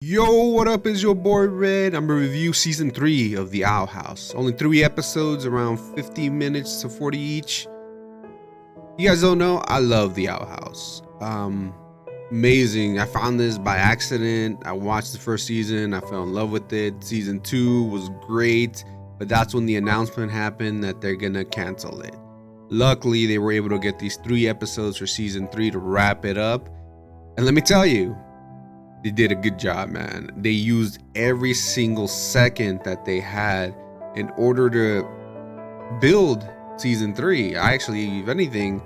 Yo, what up? Is your boy Red? I'm gonna review season 3 of The Owl House. Only 3 episodes, around 50 minutes to 40 each. You guys don't know, I love The Owl House. Amazing. I found this by accident. I watched the first season, I fell in love with it. Season 2 was great, but that's when the announcement happened that they're gonna cancel it. Luckily, they were able to get these 3 episodes for season 3 to wrap it up. And let me tell you, they did a good job, man. They used every single second that they had in order to build season 3. I actually, if anything,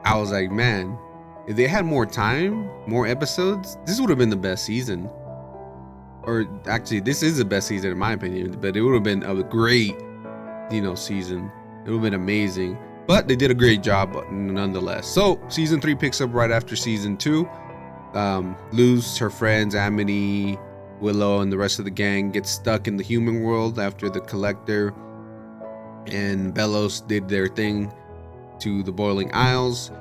I was like, man, if they had more time, more episodes, this would have been the best season. Or actually, this is the best season in my opinion, but it would have been a great, season. It would have been amazing. But they did a great job nonetheless. So season 3 picks up right after season 2. Luz, her friends, Amity, Willow, and the rest of the gang get stuck in the human world after the Collector and Belos did their thing to the Boiling Isles.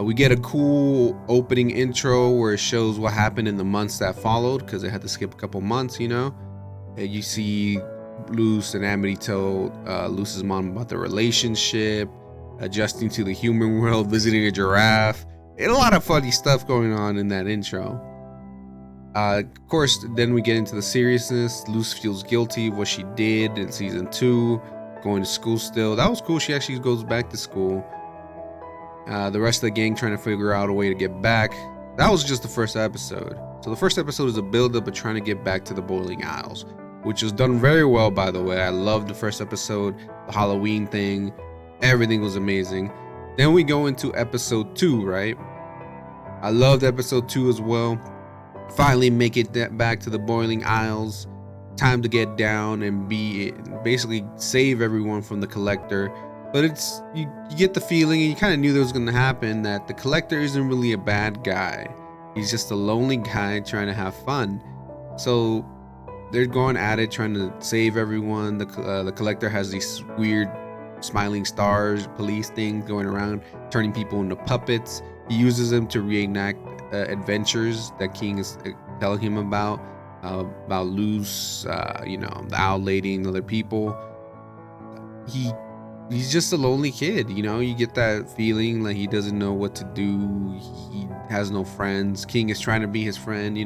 We get a cool opening intro where it shows what happened in the months that followed, because they had to skip a couple months, And you see Luz and Amity tell Luz's mom about their relationship, adjusting to the human world, visiting a giraffe. A lot of funny stuff going on in that intro. Of course, then we get into the seriousness. Luz feels guilty of what she did in season 2, going to school still. That was cool. She actually goes back to school. The rest of the gang trying to figure out a way to get back. That was just the first episode. So the first episode is a build-up of trying to get back to the Boiling Isles, which was done very well, by the way. I loved the first episode, the Halloween thing. Everything was amazing. Then we go into episode 2, right? I loved episode 2 as well. Finally make it back to the Boiling Isles. Time to get down and basically save everyone from the Collector. But it's you get the feeling, and you kind of knew that was going to happen, that the Collector isn't really a bad guy. He's just a lonely guy trying to have fun. So they're going at it, trying to save everyone. The Collector has these weird smiling stars, police things going around, turning people into puppets. He uses them to reenact adventures that King is telling him about Luz, the Owl Lady and other people. He's just a lonely kid, You get that feeling like he doesn't know what to do. He has no friends. King is trying to be his friend,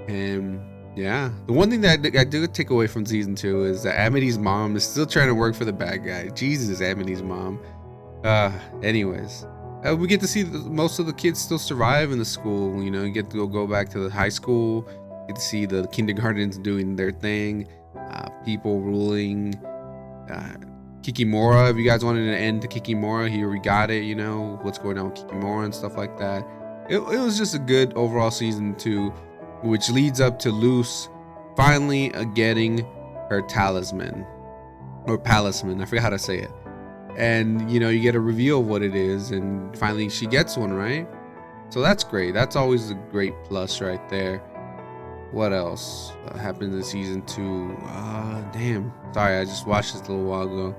And yeah, the one thing that I do take away from season 2 is that Amity's mom is still trying to work for the bad guy. Jesus, Amity's mom. Anyways, we get to see most of the kids still survive in the school. You get to go back to the high school. You get to see the kindergartens doing their thing. People ruling. Kikimora, if you guys wanted to end to Kikimora, here we got it. What's going on with Kikimora and stuff like that. It was just a good overall season 2. Which leads up to Luz finally getting her talisman. Or palisman, I forgot how to say it. And, you get a reveal of what it is, and finally she gets one, right? So that's great. That's always a great plus right there. What else happens in season 2? Damn. Sorry, I just watched this a little while ago.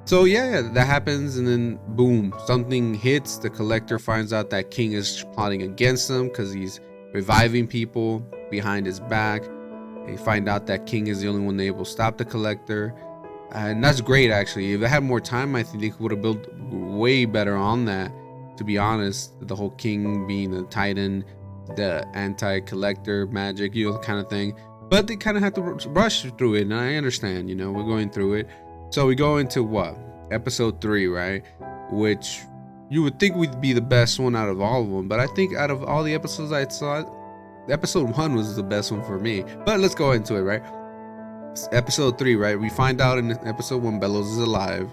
So yeah, that happens, and then boom, something hits. The Collector finds out that King is plotting against him because he's reviving people behind his back. They find out that King is the only one able to stop the Collector, and that's great. Actually, if they had more time, I think they would have built way better on that, to be honest. The whole King being the Titan, the anti-Collector magic, the kind of thing. But they kind of have to rush through it, and I understand. We're going through it. So we go into what, episode 3, right? Which you would think would be the best one out of all of them, but I think out of all the episodes I saw, episode 1 was the best one for me. But let's go into it, right? Episode 3, right? We find out in episode 1 Belos is alive.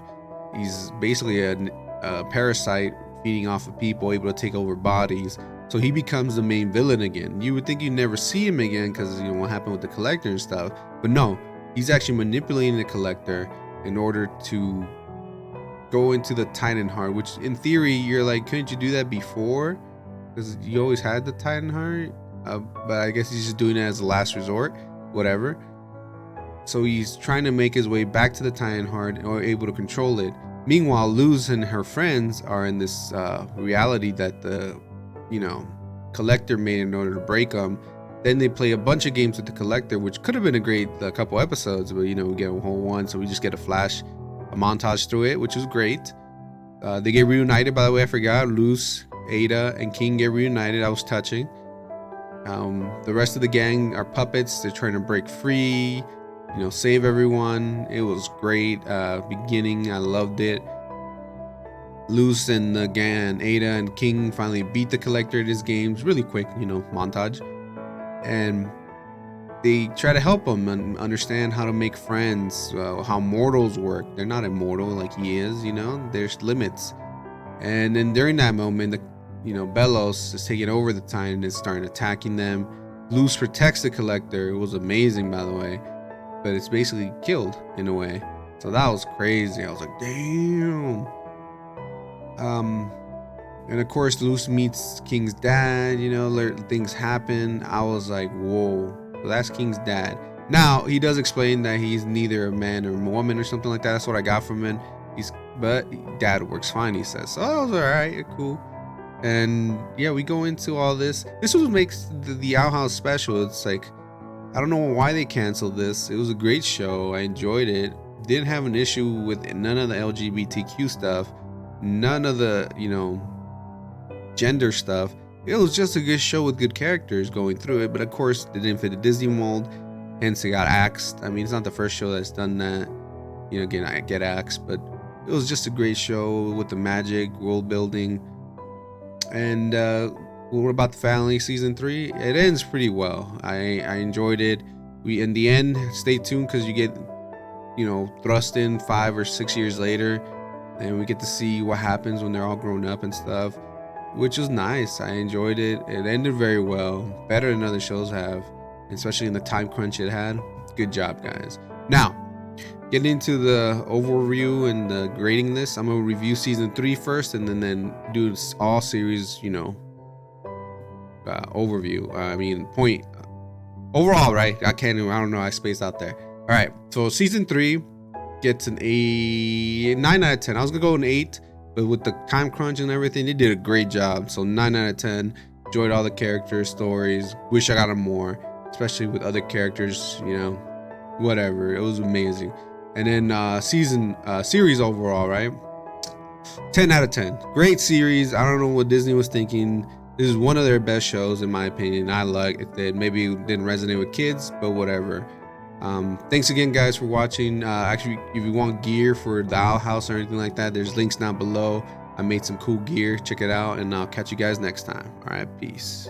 He's basically a parasite feeding off of people, able to take over bodies. So he becomes the main villain again. You would think you'd never see him again because what happened with the Collector and stuff. But no, he's actually manipulating the Collector in order to go into the Titan heart, which in theory you're like, couldn't you do that before? Because you always had the Titan heart. But I guess he's just doing it as a last resort, whatever. So he's trying to make his way back to the Titan heart or able to control it. Meanwhile, Luz and her friends are in this reality that the Collector made in order to break them. Then they play a bunch of games with the collector, which could have been a great couple episodes, but you know, we get a whole one, so we just get a montage through it, which is great. They get reunited, by the way, I forgot. Luz, Ada, and King get reunited. That was touching. The rest of the gang are puppets. They're trying to break free, you know, save everyone. It was great. Beginning, I loved it. Luz and the gang, Ada and King finally beat the collector at his games. Really quick, you know, montage. And they try to help him and understand how to make friends, how mortals work. They're not immortal like he is, you know, there's limits. And then during that moment, Belos is taking over the time and is starting attacking them. Luz protects the collector. It was amazing, by the way, but it's basically killed in a way. So that was crazy. I was like, damn. And of course, Luz meets King's dad. You know, things happen. I was like, whoa. So that's King's dad. Now he does explain that he's neither a man or a woman or something like that. That's what I got from him. But dad works fine, he says. So I was all right, cool. And yeah, we go into all this. This is what makes the Owl House special. It's like, I don't know why they canceled this. It was a great show. I enjoyed it. Didn't have an issue with none of the LGBTQ stuff, none of the, you know, gender stuff. It was just a good show with good characters going through it, but of course it didn't fit the Disney mold, hence it got axed. I mean, it's not the first show that's done that, you know, get axed, but it was just a great show with the magic, world building. And what about the family? Season 3, it ends pretty well. I enjoyed it. In the end, stay tuned, because you get, you know, thrust in 5 or 6 years later, and we get to see what happens when they're all grown up and stuff, which was nice. I enjoyed it. It ended very well, better than other shows have, especially in the time crunch it had. Good job, guys. Now, getting into the overview and the grading this, I'm gonna review season 3 first, and then do all series, you know, overview. I mean, point overall, right? I don't know. I spaced out there. All right. So season 3 gets an 9 out of 10. I was gonna go an 8. But with the time crunch and everything, they did a great job. So 9 out of 10. Enjoyed all the characters, stories. Wish I got them more, especially with other characters, you know, whatever. It was amazing. And then series overall, right? 10 out of 10. Great series. I don't know what Disney was thinking. This is one of their best shows, in my opinion. I like it. Maybe it didn't resonate with kids, but whatever. Thanks again, guys, for watching. Actually, if you want gear for the Owl House or anything like that, there's links down below. I made some cool gear. Check it out, and I'll catch you guys next time. All right, peace.